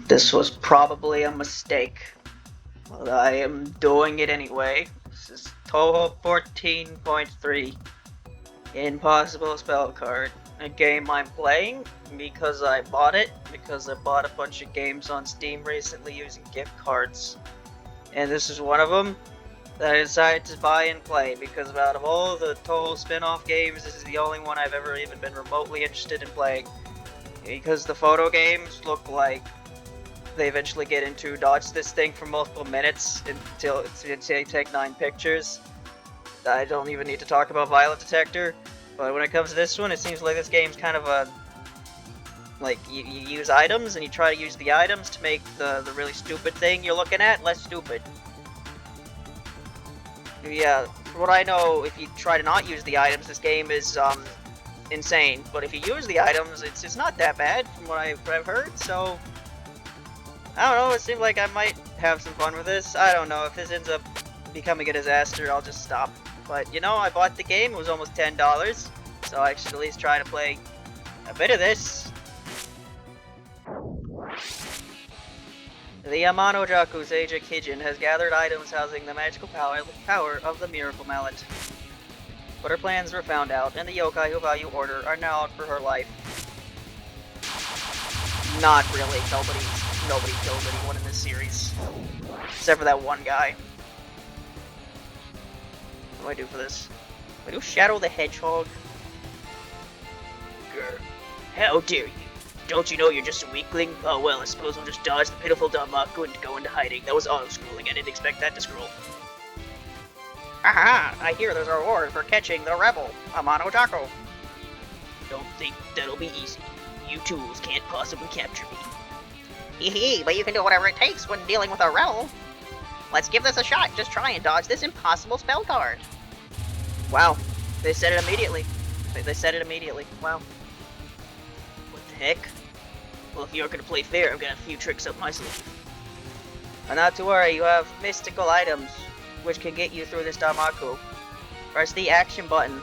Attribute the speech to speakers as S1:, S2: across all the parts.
S1: This was probably a mistake, but I am doing it anyway. This is Touhou 14.3 Impossible Spell Card, a game I'm playing because I bought it, because I bought a bunch of games on Steam recently using gift cards. And this is one of them that I decided to buy and play because out of all the Touhou spin-off games, this is the only one I've ever even been remotely interested in playing. Because the photo games look like they eventually get into dodge this thing for multiple minutes until they take 9 pictures. I don't even need to talk about Violent Detector, but when it comes to this one, it seems like this game's kind of a... like, you use items, and you try to use the items to make the really stupid thing you're looking at less stupid. Yeah, from what I know, if you try to not use the items, this game is, insane. But if you use the items, it's not that bad from what I've heard, so... I don't know, it seems like I might have some fun with this. I don't know, if this ends up becoming a disaster, I'll just stop. But, you know, I bought the game, it was almost $10, so I should at least try to play a bit of this. The Amano Jaku Seija Kijin has gathered items housing the magical power of the Miracle Mallet. But her plans were found out, and the yokai who value order are now out for her life. Not really, nobody kills anyone in this series. Except for that one guy. What do I do for this? Do I do Shadow the Hedgehog? Grr. How dare you? Don't you know you're just a weakling? Oh well, I suppose I'll just dodge the pitiful Damaku and go into hiding. That was auto-scrolling, I didn't expect that to scroll. Aha! I hear there's a reward for catching the rebel, Amano Jaku. Don't think that'll be easy. You tools can't possibly capture me. Hee but you can do whatever it takes when dealing with a rebel. Let's give this a shot. Just try and dodge this impossible spell card. Wow. They said it immediately. They said it immediately. Wow. What the heck? Well, if you're gonna play fair, I've got a few tricks up my sleeve. And not to worry, you have mystical items, which can get you through this Damaku. Press the action button.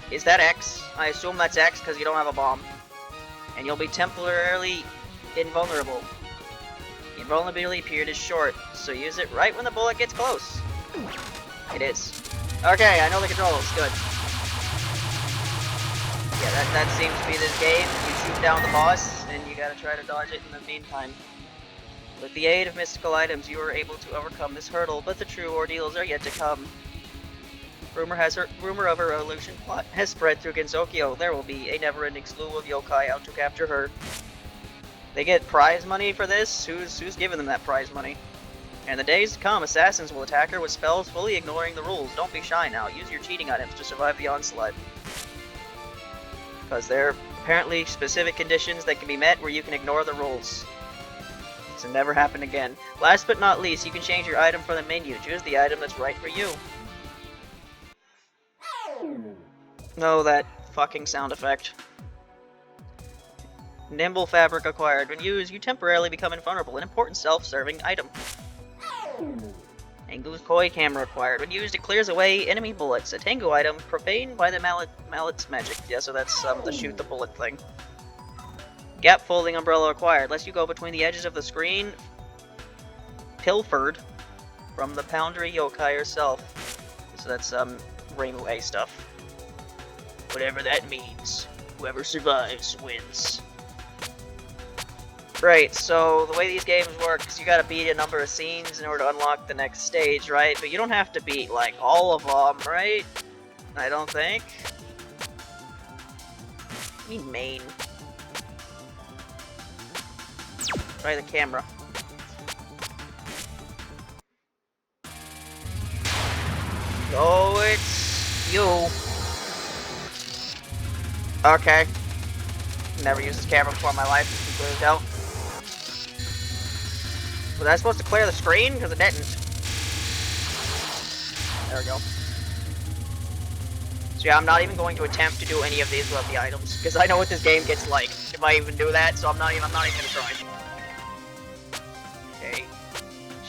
S1: Is that X? I assume that's X because you don't have a bomb. And you'll be temporarily invulnerable. The invulnerability period is short, so use it right when the bullet gets close. It is. Okay, I know the controls. Good. Yeah, that seems to be this game. You shoot down the boss, and you gotta try to dodge it in the meantime. With the aid of mystical items, you are able to overcome this hurdle, but the true ordeals are yet to come. Rumor of a revolution plot has spread through Gensokyo. There will be a never-ending slew of yokai out to capture her. They get prize money for this? Who's giving them that prize money? In the days to come, assassins will attack her with spells fully ignoring the rules. Don't be shy now. Use your cheating items to survive the onslaught. Because there are apparently specific conditions that can be met where you can ignore the rules. This will never happen again. Last but not least, you can change your item from the menu. Choose the item that's right for you. No, that fucking sound effect. Nimble fabric acquired. When used, you temporarily become invulnerable, an important self-serving item. Tengu's koi camera acquired. When used, it clears away enemy bullets. A Tengu item profaned by the mallet's magic. Yeah, so that's the shoot the bullet thing. Gap folding umbrella acquired. Lets you go between the edges of the screen. Pilfered from the Poundry yokai herself. So that's Rainbow A stuff. Whatever that means. Whoever survives wins. Right, so the way these games work is you gotta beat a number of scenes in order to unlock the next stage, right? But you don't have to beat, like, all of them, right? I don't think. I mean main. Try the camera. Oh, it's you. Okay. Never used this camera before in my life, you can clearly tell. Was I supposed to clear the screen? Because it didn't. There we go. So yeah, I'm not even going to attempt to do any of these without the items, because I know what this game gets like if I even do that, so I'm not even gonna try. Okay.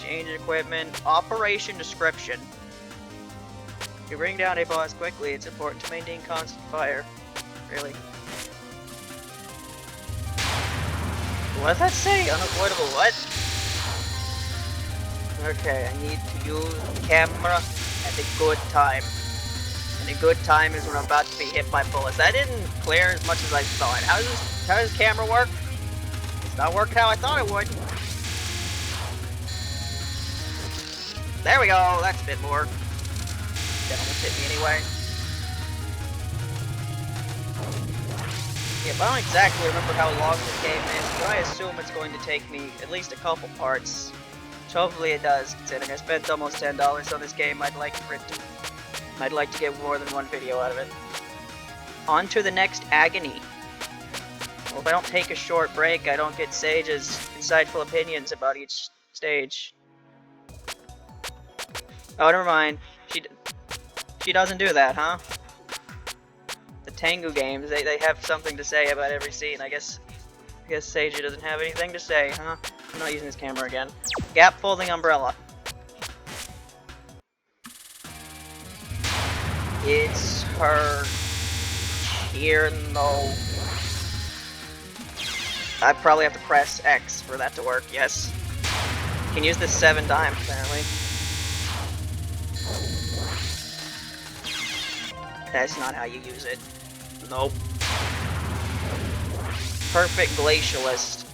S1: Change equipment. Operation description. To bring down a boss quickly, it's important to maintain constant fire. Really? What does that say? Unavoidable what? Okay, I need to use the camera at a good time. And a good time is when I'm about to be hit by bullets. That didn't clear as much as I thought. How does this camera work? It's not working how I thought it would. There we go, that's a bit more. That almost hit me anyway. Yeah, but I don't exactly remember how long this game is, but I assume it's going to take me at least a couple parts. Which hopefully it does, considering I spent almost $10 on this game. I'd like to get more than one video out of it. On to the next agony. Well, if I don't take a short break, I don't get Sage's insightful opinions about each stage. Oh, never mind. She doesn't do that, huh? The Tengu games, they have something to say about every scene. I guess Sage doesn't have anything to say, huh? I'm not using this camera again. Gap folding umbrella. It's her here, no. I probably have to press X for that to work, yes. You can use this 7 times, apparently. That's not how you use it. Nope. Perfect Glacialist.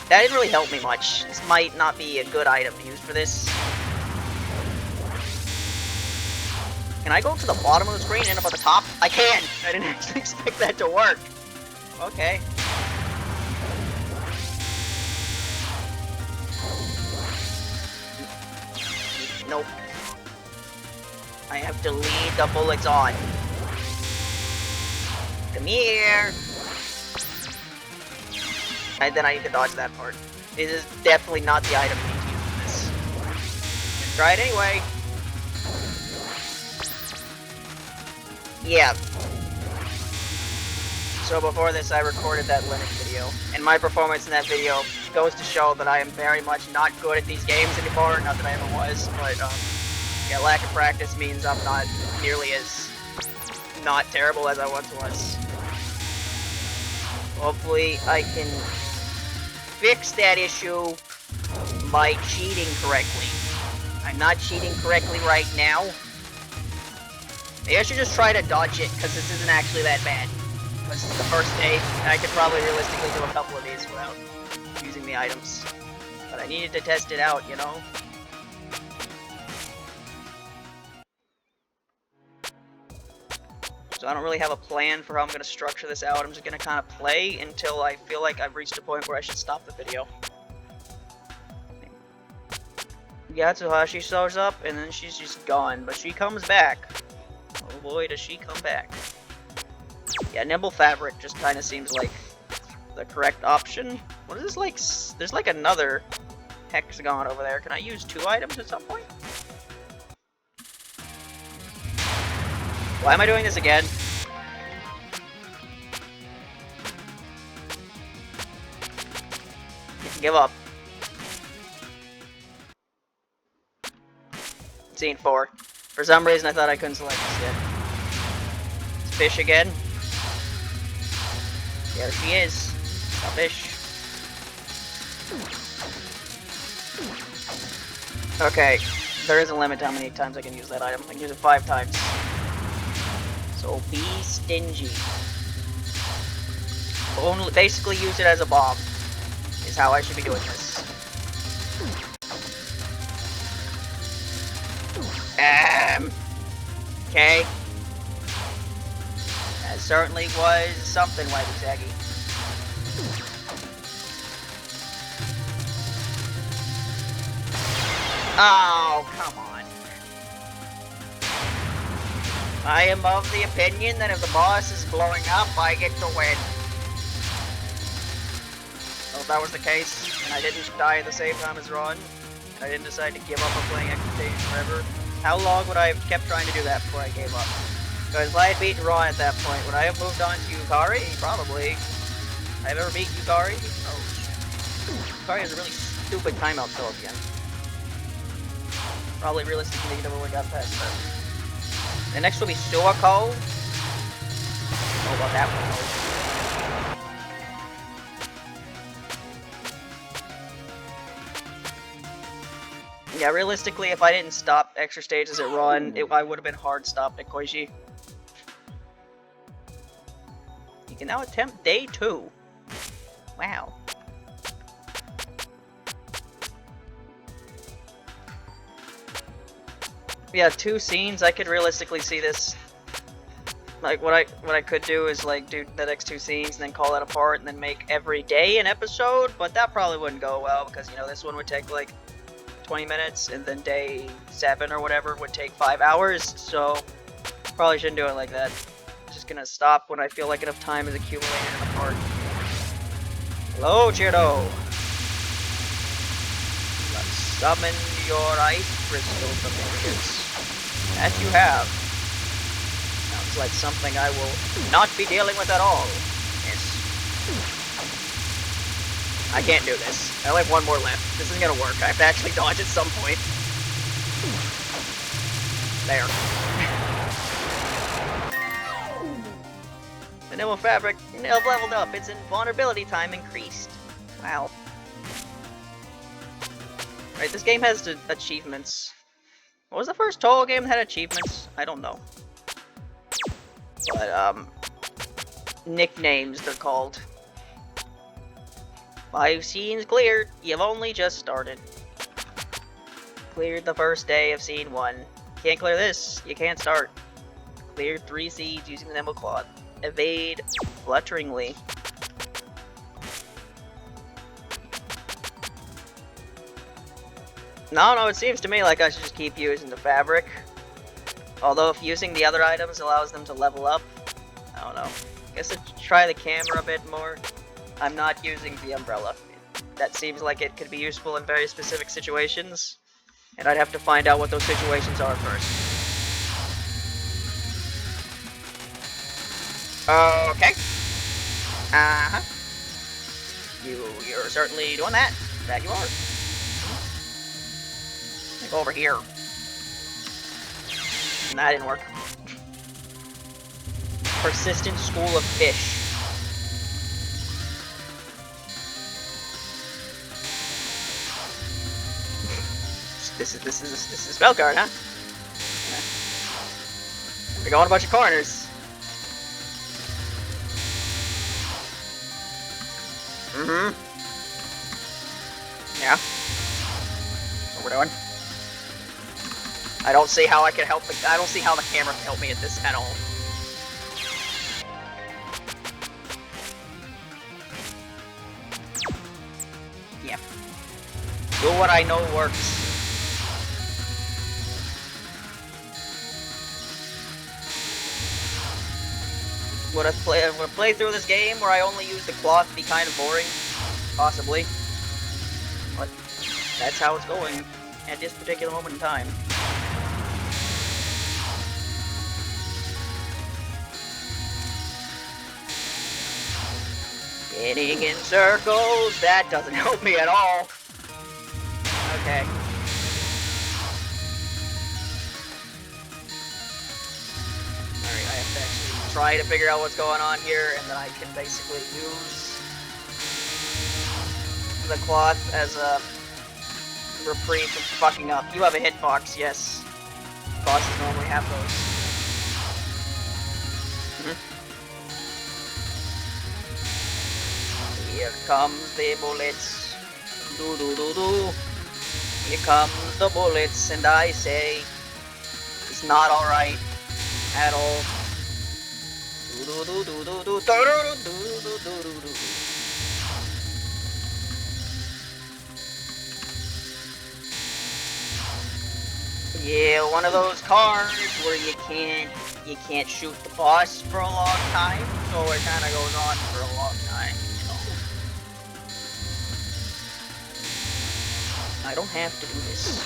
S1: That didn't really help me much. This might not be a good item to use for this. Can I go to the bottom of the screen and end up at the top? I can! I didn't actually expect that to work. Okay. Nope. I have to lead the bullets on. Come here! And then I need to dodge that part. This is definitely not the item you need to use for this. Try it anyway. Yeah. So before this, I recorded that Linux video, and my performance in that video goes to show that I am very much not good at these games anymore. Not that I ever was, but yeah, lack of practice means I'm not nearly as not terrible as I once was. Hopefully, I can fix that issue by cheating correctly. I'm not cheating correctly right now. Maybe I should just try to dodge it, because this isn't actually that bad. This is the first stage, and I could probably realistically do a couple of these without using the items. But I needed to test it out, you know? So I don't really have a plan for how I'm going to structure this out. I'm just going to kind of play until I feel like I've reached a point where I should stop the video. Yatsuhashi shows up, and then she's just gone. But she comes back. Oh boy, does she come back. Yeah, Nimble Fabric just kind of seems like the correct option. What is this like? There's like another hexagon over there. Can I use 2 items at some point? Why am I doing this again? You can give up. Scene 4. For some reason I thought I couldn't select this yet. It's fish again. There she is. A fish. Okay. There is a limit to how many times I can use that item. I can use it 5 times. So be stingy. Only basically use it as a bomb is how I should be doing this. Okay. That certainly was something, Waggy Zaggy. Oh, come on. I am of the opinion that if the boss is blowing up, I get to win. So if that was the case, and I didn't die at the same time as Ron, and I didn't decide to give up on playing extra stages forever, how long would I have kept trying to do that before I gave up? Because if I had beaten Ron at that point, would I have moved on to Yukari? Probably. Have I ever beat Yukari? Oh. Yukari has a really stupid timeout kill at the end. Probably realistically never would have got past that. The next will be Suako. Oh, about that one. Yeah, realistically, if I didn't stop extra stages at Run, I would have been hard stopped at Koichi. You can now attempt day 2. Wow. Yeah, 2 scenes. I could realistically see this. Like what I could do is like do the next 2 scenes and then call it apart and then make every day an episode, but that probably wouldn't go well because, you know, this one would take like 20 minutes and then day 7 or whatever would take 5 hours, so probably shouldn't do it like that. Just gonna stop when I feel like enough time is accumulated in the part. Hello, Cheerdo! Let's summon your ice crystal familiars. That you have. Sounds like something I will not be dealing with at all. Yes. I can't do this. I only have 1 more left. This isn't gonna work. I have to actually dodge at some point. There. The Nibble Fabric leveled up. Its invulnerability time increased. Wow. Right, this game has achievements. What was the first Touhou game that had achievements? I don't know. But, nicknames they're called. 5 scenes cleared. You've only just started. Cleared the first day of scene 1. Can't clear this. You can't start. Cleared 3 seeds using the Nimble Cloth. Evade flutteringly. No, it seems to me like I should just keep using the fabric. Although if using the other items allows them to level up, I don't know. I guess I'd try the camera a bit more. I'm not using the umbrella. That seems like it could be useful in very specific situations. And I'd have to find out what those situations are first. Okay. Uh-huh. You're certainly doing that. That you are. Go over here. That didn't work. Persistent School of Fish. This is a spell card, huh? We're going a bunch of corners. Mm-hmm. Yeah. What we're doing. I don't see how I can help. I don't see how the camera can help me at this at all. Yep. Do what I know works. Would a play through this game where I only use the cloth be kind of boring? Possibly. But that's how it's going at this particular moment in time. Spinning in circles, that doesn't help me at all. Okay. Alright, I have to actually try to figure out what's going on here, and then I can basically use the cloth as a reprieve from fucking up. You have a hitbox, yes. Bosses normally have those. Here comes the bullets. Do do do do. Here comes the bullets, and I say it's not alright at all. Do do do do do do do do do do do do. Yeah, one of those cars where you can't shoot the boss for a long time, so it kind of goes on for a long time. I don't have to do this.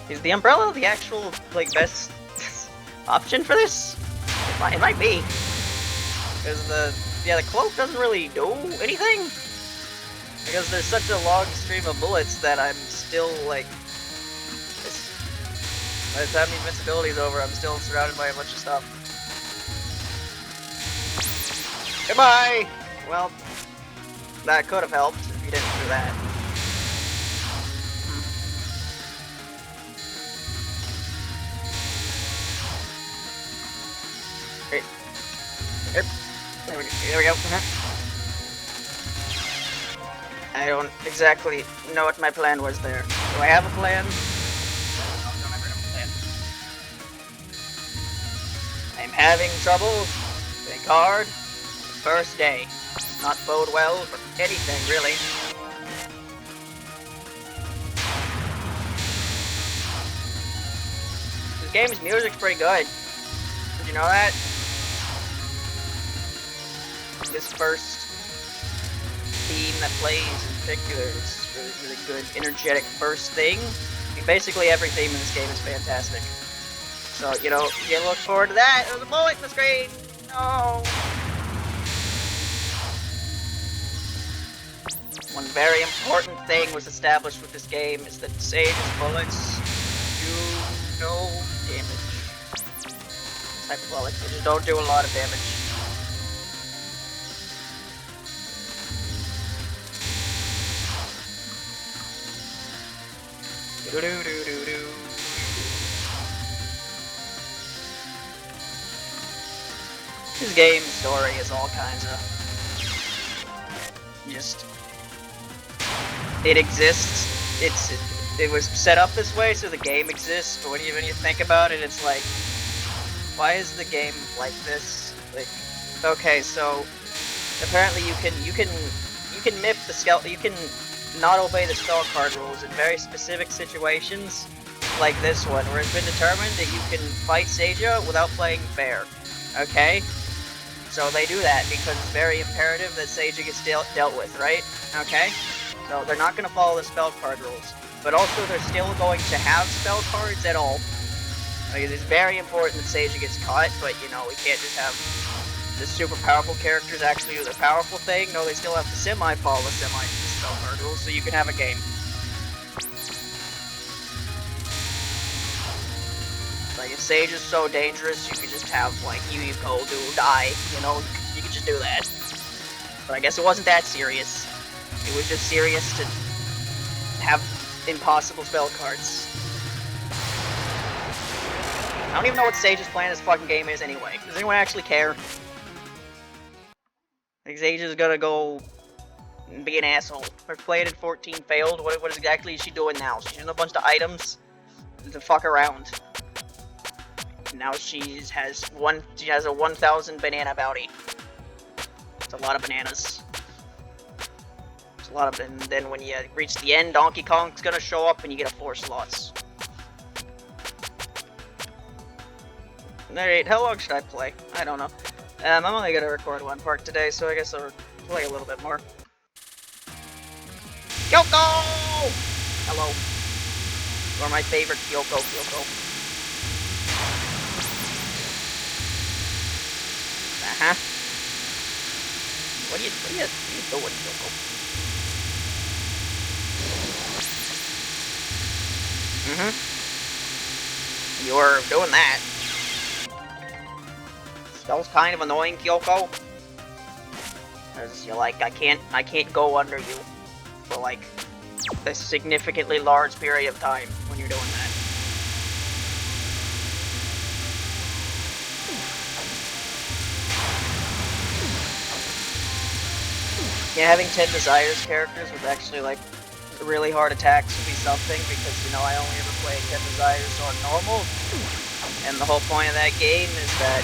S1: Is the umbrella the actual, like, best option for this? It might be. Because the cloak doesn't really do anything. Because there's such a long stream of bullets that I'm still, like... By the time the invincibility's over, I'm still surrounded by a bunch of stuff. Goodbye! Well, that could have helped if you didn't do that. Great. Yep. There we go. I don't exactly know what my plan was there. Do I have a plan? I don't ever have a plan. I'm having trouble. Think hard. First day. Not bode well for anything, really. This game's music's pretty good. Did you know that? This first theme that plays in particular is really, really good, energetic first thing. I mean, basically every theme in this game is fantastic. So, you know, you look forward to that. There's a bullet in the screen! No! One very important thing was established with this game is that Sage's bullets do no damage. This type of bullets, they just don't do a lot of damage. Do-do-do-do-do. This game's story is all kinds of just... It exists. It was set up this way so the game exists, but when you think about it, it's like, why is the game like this? Like, okay, so apparently you can miff the skeleton, you can not obey the spell card rules in very specific situations, like this one, where it's been determined that you can fight Seija without playing fair. Okay? So they do that because it's very imperative that Seija gets dealt with, right? Okay? So they're not going to follow the spell card rules. But also they're still going to have spell cards at all. Like, it's very important that Seija gets caught, but you know, we can't just have the super powerful characters actually do the powerful thing. No, they still have to semi-follow the spell card rules so you can have a game. Like, if Sage is so dangerous, you could just have, like, Yuyuko do die, you know? You could just do that. But I guess it wasn't that serious. It was just serious to have impossible spell cards. I don't even know what Sage's plan in this fucking game is anyway. Does anyone actually care? Like, Sage is gonna go and be an asshole. Her plan in 14 failed. What exactly is she doing now? She's using a bunch of items to fuck around. Now she has a 1,000 banana bounty. It's a lot of bananas. It's a lot of, and then when you reach the end, Donkey Kong's gonna show up and you get a 4 slots. Alright, how long should I play? I don't know. I'm only gonna record one part today, so I guess I'll play a little bit more. Kyoko! Hello. You are my favorite Kyoko. Uh-huh. What are you doing, Kyoko? Mm-hmm. You were doing that. That was kind of annoying, Kyoko. Cause you're like, I can't go under you for like a significantly large period of time when you're doing that. Yeah, having 10 Desires characters with actually, like, really hard attacks would be something, because, you know, I only ever played 10 Desires on normal, and the whole point of that game is that,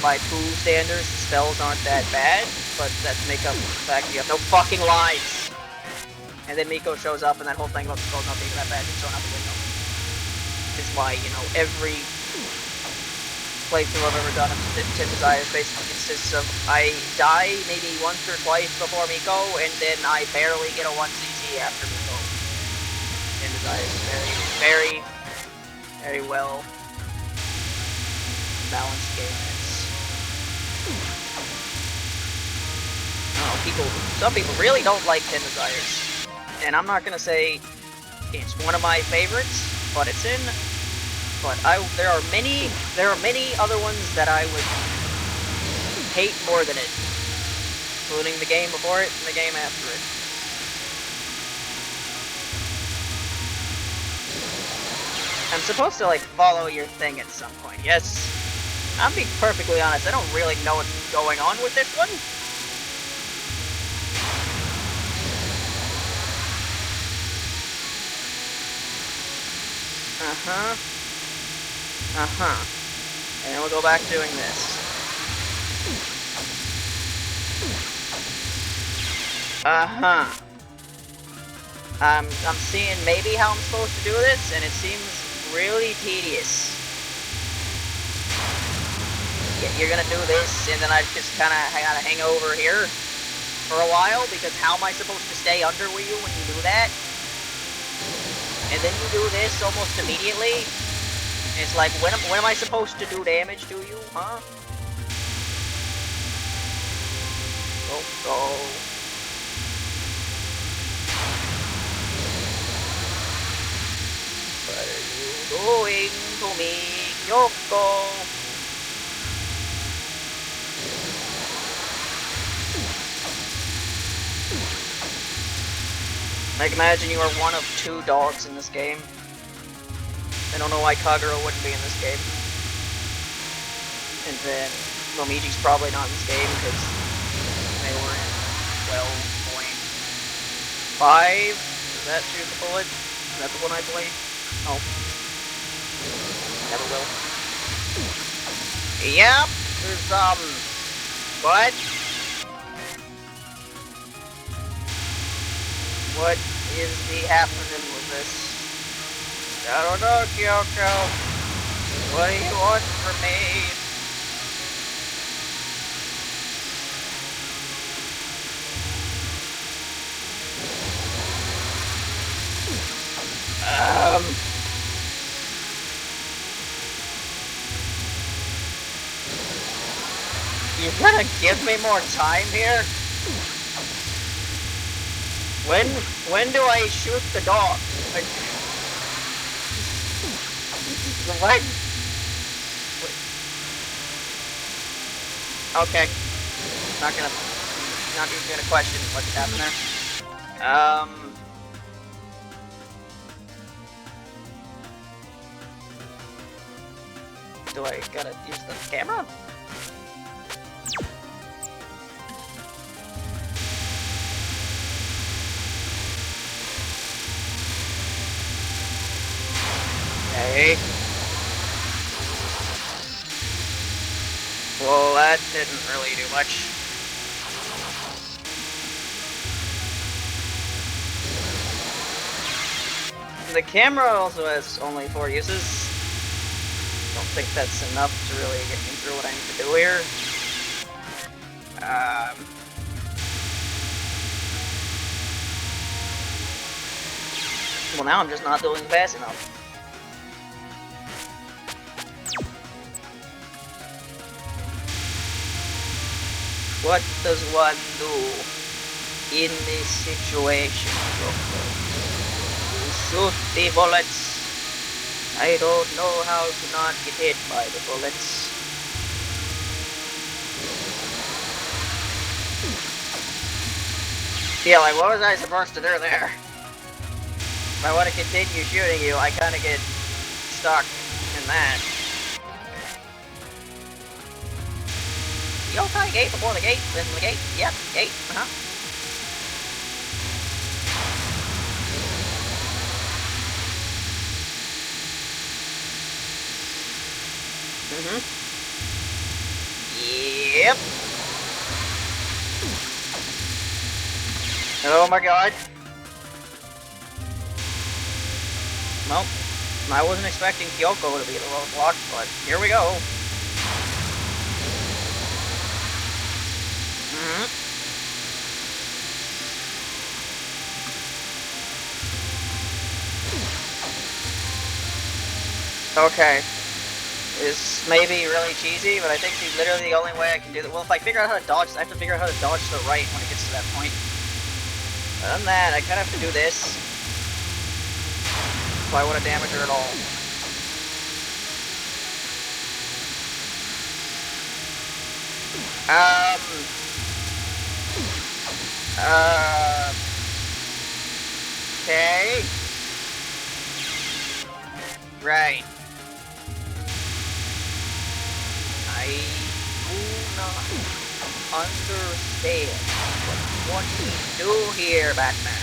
S1: by Touhou standards, the spells aren't that bad, but that's to make up for the fact that you have no fucking lives! And then Miko shows up, and that whole thing about the spells not being that bad, just thrown out the window. Is why, you know, every playthrough I've ever done of 10 Desires basically consists of I die maybe once or twice before Miko, and then I barely get a 1cc after Miko. 10 Desires is very, very well balanced game. I don't know, some people really don't like 10 Desires. And I'm not gonna say it's one of my favorites, but it's in. But there are many other ones that I would hate more than it. including the game before it and the game after it. I'm supposed to, like, follow your thing at some point, yes? I'm being perfectly honest, I don't really know what's going on with this one. Uh-huh. Uh-huh. And then we'll go back doing this. Uh-huh. I'm seeing maybe how I'm supposed to do this, and it seems really tedious. Yeah, you're gonna do this, and then I just kinda hang over here for a while, because how am I supposed to stay under you when you do that? And then you do this almost immediately. It's like, when am I supposed to do damage to you, huh? Go. What are you doing to me, Kyoko? Like, imagine you are one of 2 dogs in this game. I don't know why Kagura wouldn't be in this game. And then Momiji's probably not in this game because they were in 12.5. Does that shoot the bullet? Is that the one I played? Oh. Never will. Yep. There's, what? What is the happening with this? I don't know, Kyoko. What do you want from me? You gonna give me more time here? When do I shoot the dog? Like, what? Okay. Not even gonna question what's happening there. Do I gotta use the camera? Okay. Well, that didn't really do much. The camera also has only 4 uses. Don't think that's enough to really get me through what I need to do here. Well, now I'm just not doing fast enough. What does one do in this situation? Shoot the bullets. I don't know how to not get hit by the bullets. Yeah, like, what was I supposed to do there? If I want to continue shooting you, I kind of get stuck in that. Okay, gate before the gate, then the gate, yep, gate, Yep. Oh my god. Well, I wasn't expecting Kyoko to be the roadblock, but here we go. Okay. This may be really cheesy, but I think literally the only way I can do that. Well, if I figure out how to dodge, I have to figure out how to dodge to the right when it gets to that point. Other than that, I kind of have to do this if I want to damage her at all. Okay. Right. I do not understand what you do here, Batman.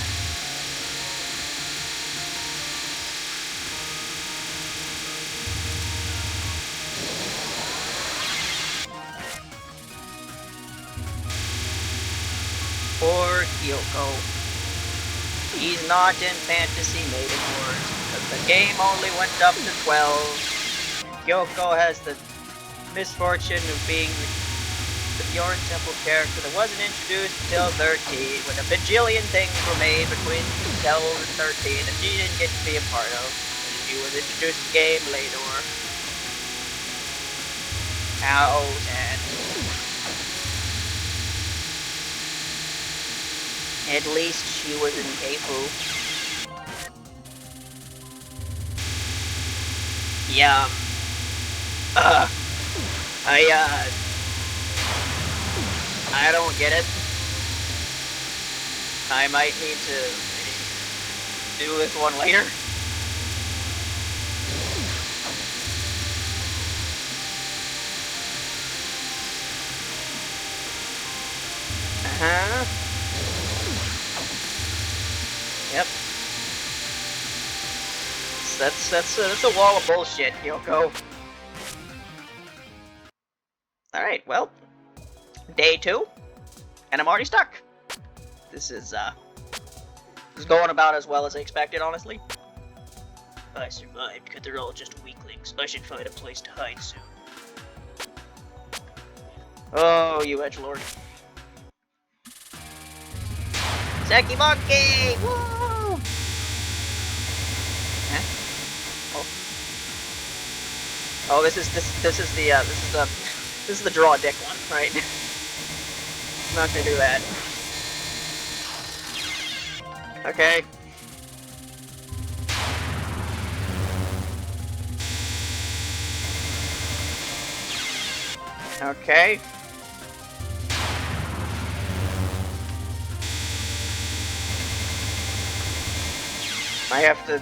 S1: Poor Kyoko. He's not in Fantasy Maiden Wars because the game only went up to 12. Kyoko has the misfortune of being the Bjorn Temple character that wasn't introduced until 13, when a bajillion things were made between 12 and 13 that she didn't get to be a part of. She was introduced to the game later. How sad. At least she was in Touhou. Yeah. I don't get it. I might need to do this one later. Uh-huh. Yep. That's a wall of bullshit, Kyoko. Alright, well. Day 2. And I'm already stuck. This is going about as well as I expected, honestly. I survived because they're all just weaklings. I should find a place to hide soon. Oh, you edgelord. Seki Monkey! Woo! Huh? Oh, this is the draw dick one, right? I'm not gonna do that. Okay. Okay. I have to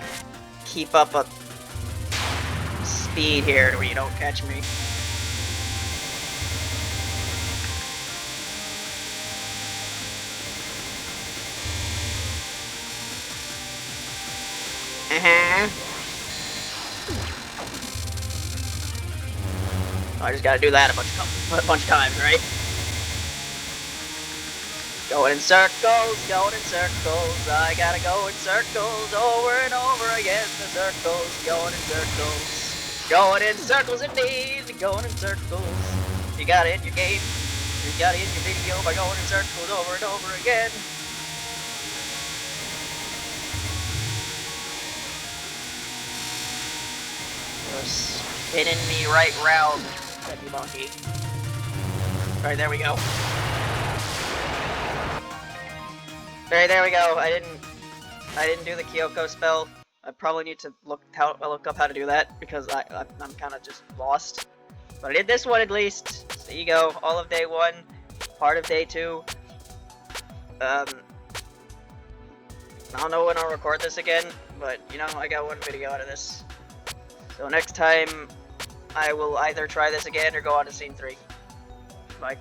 S1: keep up a speed here where you don't catch me. I just gotta do that a bunch of times, right? Going in circles, I gotta go in circles over and over again. The circles, going in circles indeed, going in circles. You gotta end your game, you gotta end your video by going in circles over and over again. You're spinning me right round, Seki Monkey. Alright, there we go. Alright, there we go. I didn't do the Kyoko spell. I probably need to look up how to do that because I'm kind of just lost. But I did this one at least. So there you go. All of day 1, part of day 2. I don't know when I'll record this again, but you know, I got one video out of this. So next time, I will either try this again or go on to scene 3. Bye.